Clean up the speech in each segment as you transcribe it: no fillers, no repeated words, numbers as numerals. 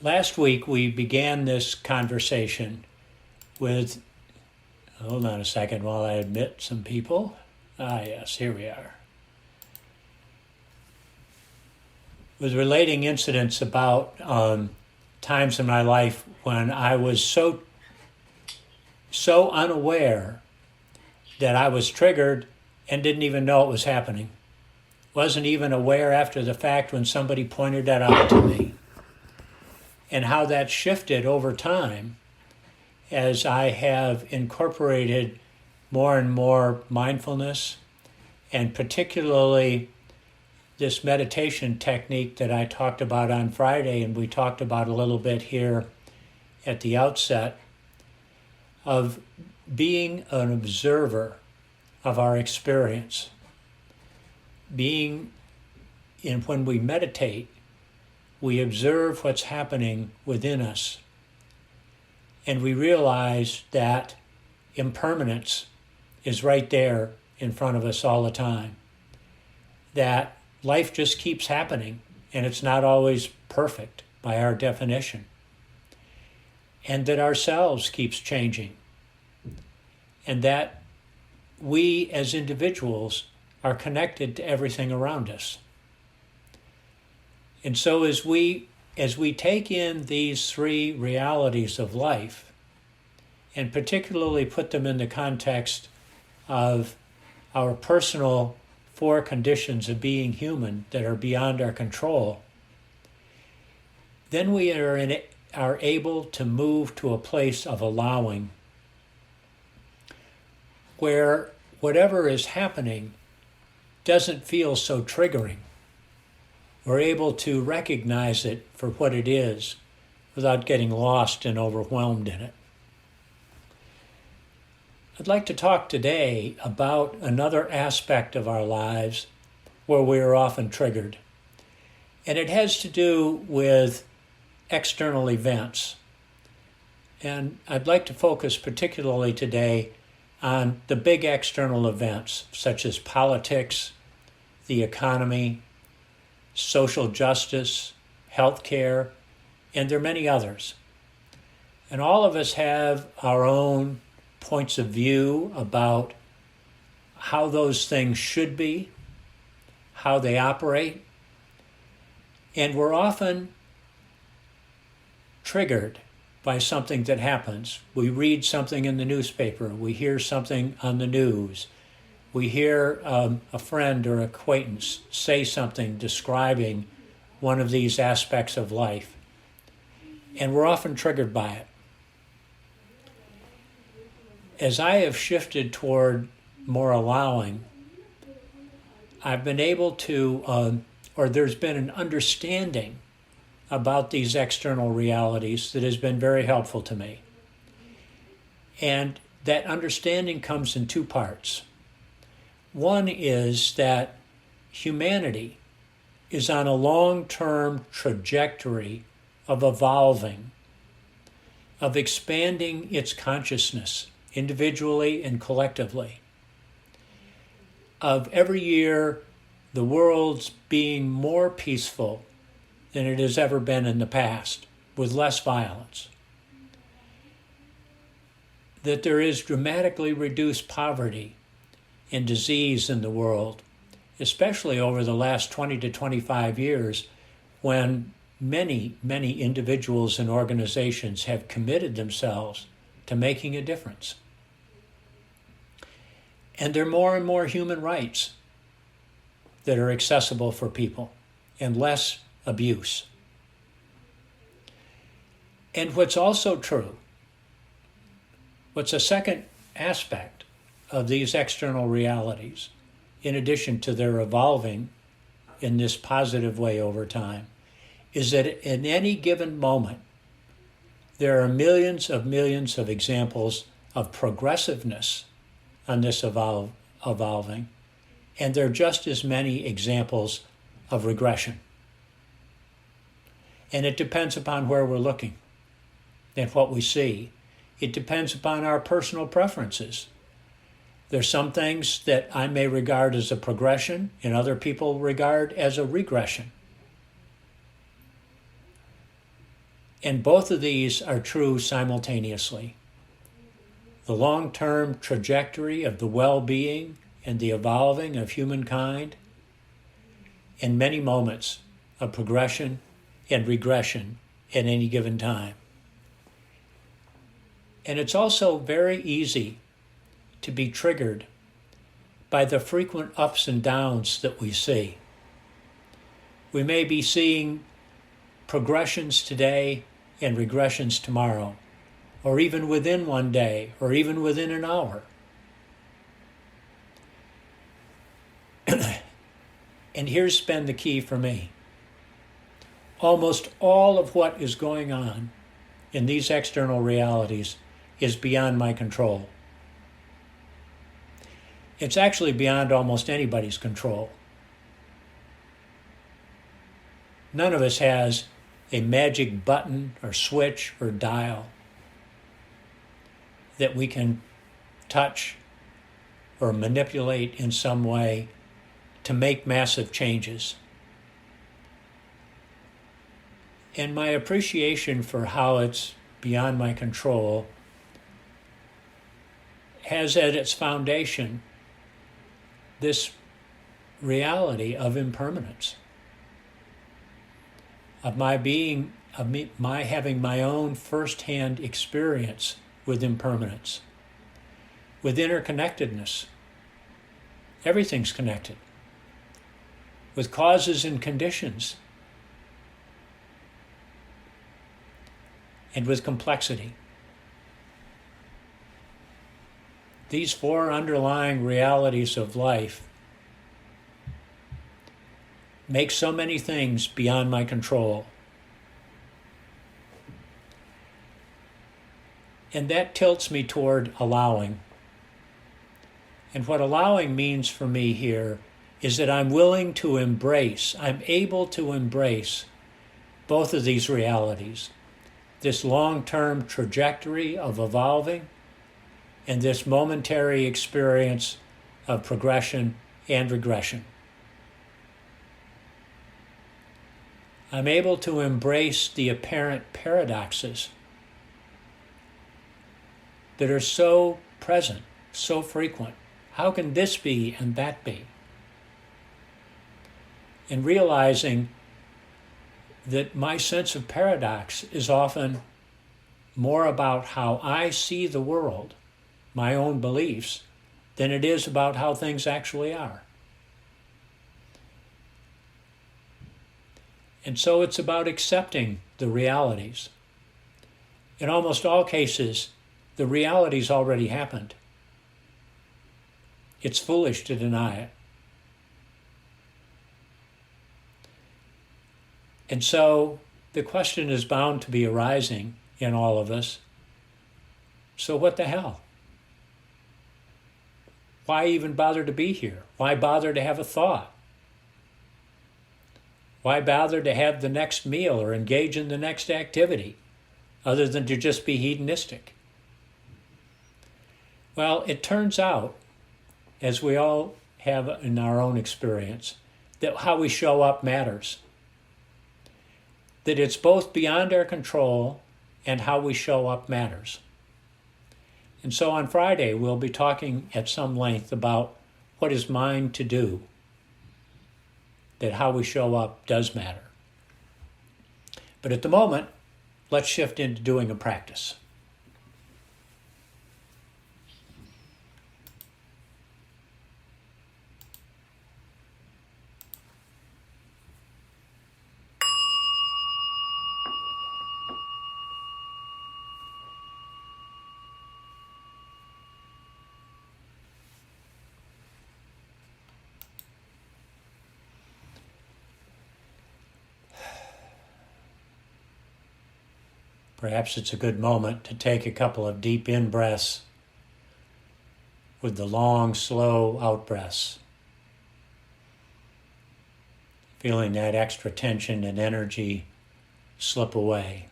Last week we began this conversation with, hold on a second while I admit some people. Yes, here we are. With relating incidents about times in my life when I was so unaware that I was triggered and didn't even know it was happening. Wasn't even aware after the fact when somebody pointed that out to me. And how that shifted over time as I have incorporated more and more mindfulness, and particularly this meditation technique that I talked about on Friday, and we talked about a little bit here at the outset, of being an observer of our experience. When we meditate, we observe what's happening within us, and we realize that impermanence is right there in front of us all the time. That life just keeps happening, and it's not always perfect by our definition. And that ourselves keeps changing. And that we as individuals are connected to everything around us. And so as we take in these three realities of life, and particularly put them in the context of our personal four conditions of being human that are beyond our control, then we are able to move to a place of allowing, where whatever is happening doesn't feel so triggering. We're able to recognize it for what it is without getting lost and overwhelmed in it. I'd like to talk today about another aspect of our lives where we are often triggered. And it has to do with external events. And I'd like to focus particularly today on the big external events, such as politics, the economy, social justice, healthcare, and there are many others. And all of us have our own points of view about how those things should be, how they operate, and we're often triggered by something that happens. We read something in the newspaper, we hear something on the news, we hear a friend or acquaintance say something describing one of these aspects of life, and we're often triggered by it. As I have shifted toward more allowing, I've been able to, there's been an understanding about these external realities that has been very helpful to me. And that understanding comes in two parts. One is that humanity is on a long-term trajectory of evolving, of expanding its consciousness individually and collectively, of every year the world's being more peaceful than it has ever been in the past, with less violence. That there is dramatically reduced poverty and disease in the world, especially over the last 20 to 25 years, when many, many individuals and organizations have committed themselves to making a difference. And there are more and more human rights that are accessible for people, and less abuse. And what's also true, what's a second aspect of these external realities, in addition to their evolving in this positive way over time, is that in any given moment, there are millions of examples of progressiveness on this evolving, and there are just as many examples of regression. And it depends upon where we're looking and what we see. It depends upon our personal preferences. There's some things that I may regard as a progression and other people regard as a regression. And both of these are true simultaneously. The long-term trajectory of the well-being and the evolving of humankind, and many moments of progression and regression at any given time. And it's also very easy to be triggered by the frequent ups and downs that we see. We may be seeing progressions today and regressions tomorrow, or even within one day, or even within an hour. And here's been the key for me. Almost all of what is going on in these external realities is beyond my control. It's actually beyond almost anybody's control. None of us has a magic button or switch or dial that we can touch or manipulate in some way to make massive changes. And my appreciation for how it's beyond my control has at its foundation this reality of impermanence, of my having my own firsthand experience with impermanence, with interconnectedness. Everything's connected, with causes and conditions, and with complexity. These four underlying realities of life make so many things beyond my control. And that tilts me toward allowing. And what allowing means for me here is that I'm willing to embrace, I'm able to embrace both of these realities, this long-term trajectory of evolving and this momentary experience of progression and regression. I'm able to embrace the apparent paradoxes that are so present, so frequent. How can this be and that be? And realizing that my sense of paradox is often more about how I see the world, my own beliefs, than it is about how things actually are. And so it's about accepting the realities. In almost all cases, the reality's already happened. It's foolish to deny it. And so the question is bound to be arising in all of us. So what the hell? Why even bother to be here? Why bother to have a thought? Why bother to have the next meal or engage in the next activity other than to just be hedonistic? Well, it turns out, as we all have in our own experience, that how we show up matters. That it's both beyond our control and how we show up matters. And so on Friday, we'll be talking at some length about what is mine to do, that how we show up does matter. But at the moment, let's shift into doing a practice. Perhaps it's a good moment to take a couple of deep in-breaths with the long, slow out-breaths. Feeling that extra tension and energy slip away.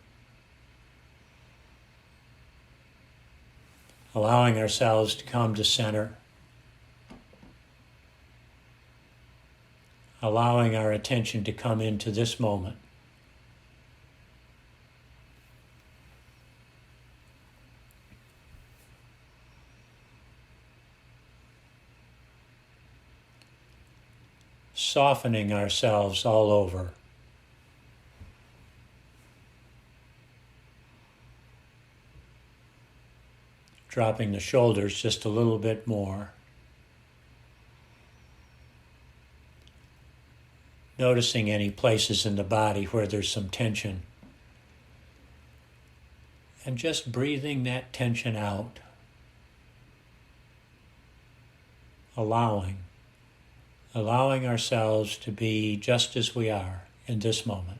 Allowing ourselves to come to center. Allowing our attention to come into this moment. softening ourselves all over. Dropping the shoulders just a little bit more. Noticing any places in the body where there's some tension. And just breathing that tension out. Allowing ourselves to be just as we are in this moment.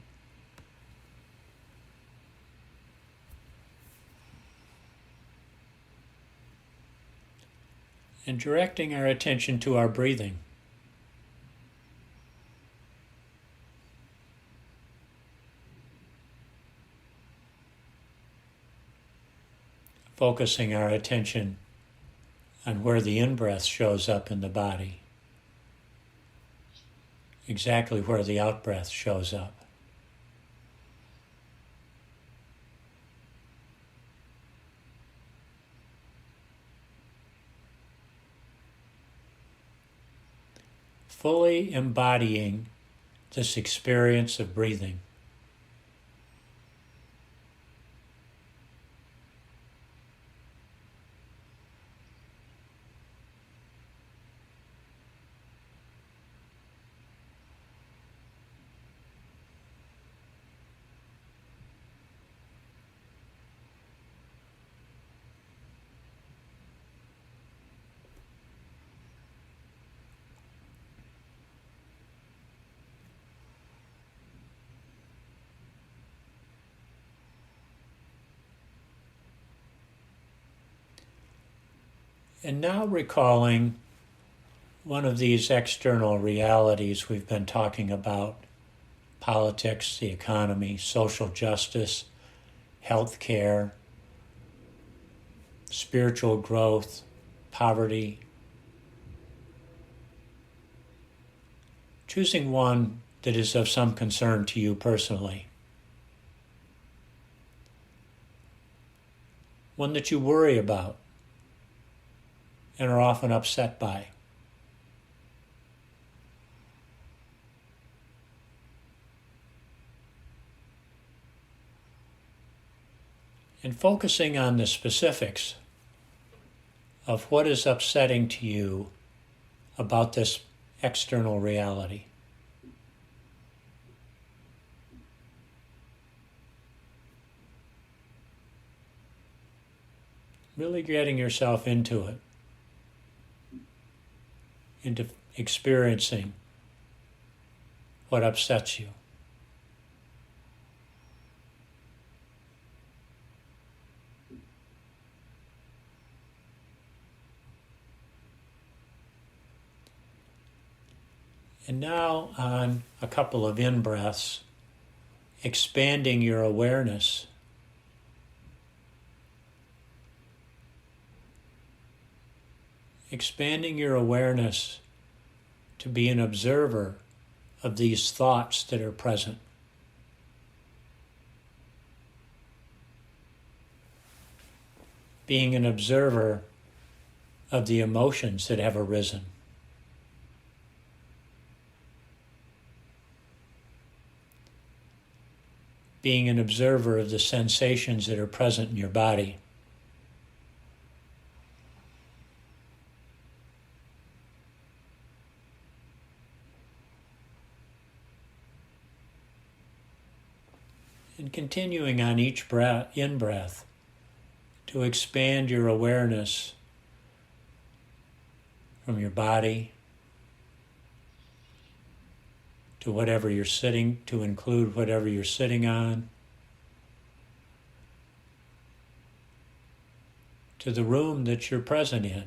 And directing our attention to our breathing. Focusing our attention on where the in-breath shows up in the body. Exactly where the out-breath shows up. Fully embodying this experience of breathing. And now recalling one of these external realities we've been talking about: politics, the economy, social justice, healthcare, spiritual growth, poverty. Choosing one that is of some concern to you personally. One that you worry about and are often upset by. And focusing on the specifics of what is upsetting to you about this external reality. Really getting yourself into it, into experiencing what upsets you. And now on a couple of in-breaths, expanding your awareness. Expanding your awareness to be an observer of these thoughts that are present. Being an observer of the emotions that have arisen. Being an observer of the sensations that are present in your body. And continuing on each in-breath to expand your awareness from your body to whatever you're sitting, to include whatever you're sitting on, to the room that you're present in.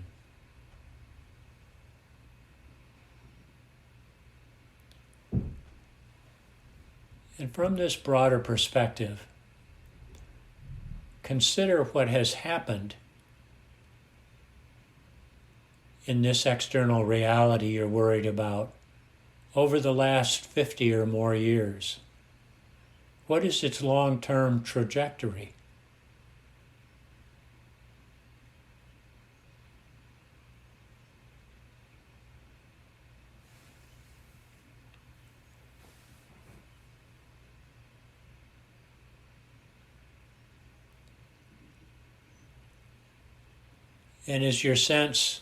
And from this broader perspective, consider what has happened in this external reality you're worried about over the last 50 or more years. What is its long-term trajectory? And is your sense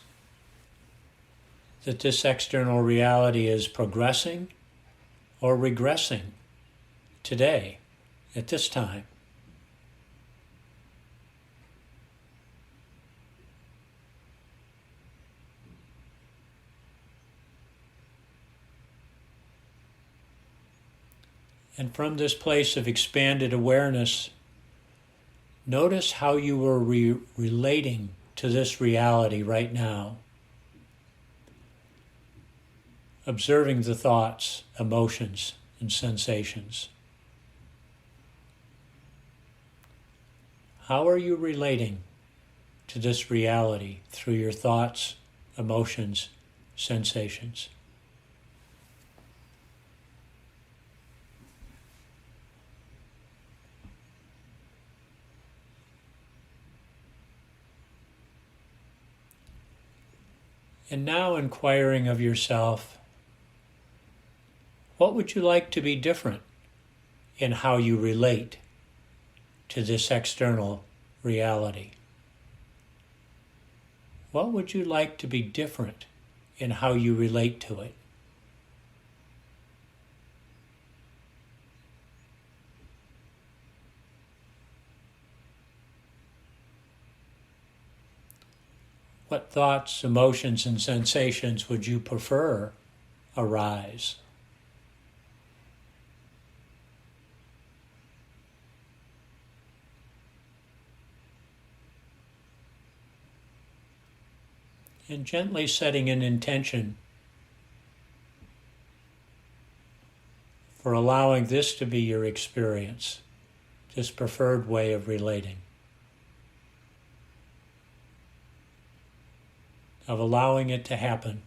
that this external reality is progressing or regressing today, at this time? And from this place of expanded awareness, notice how you were relating to this reality right now. Observing the thoughts, emotions, and sensations. How are you relating to this reality through your thoughts, emotions, sensations? And now inquiring of yourself, what would you like to be different in how you relate to this external reality? What would you like to be different in how you relate to it? What thoughts, emotions, and sensations would you prefer arise? And gently setting an intention for allowing this to be your experience, this preferred way of relating, of allowing it to happen.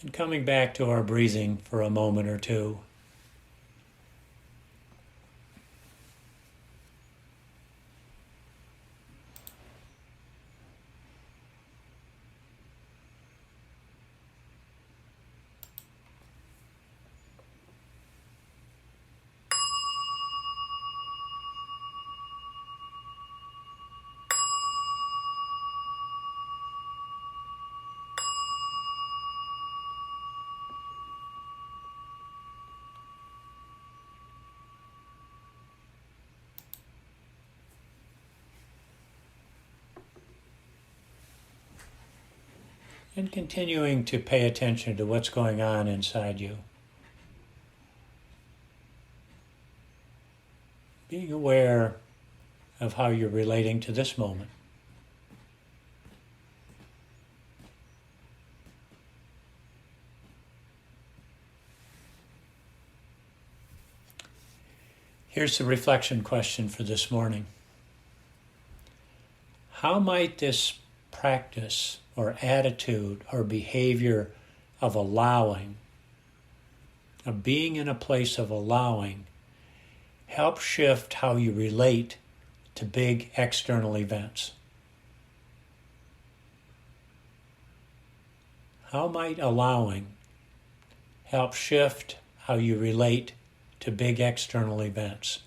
And coming back to our breathing for a moment or two. And continuing to pay attention to what's going on inside you. Being aware of how you're relating to this moment. Here's the reflection question for this morning. How might this practice or attitude or behavior of allowing, of being in a place of allowing, help shift how you relate to big external events? How might allowing help shift how you relate to big external events?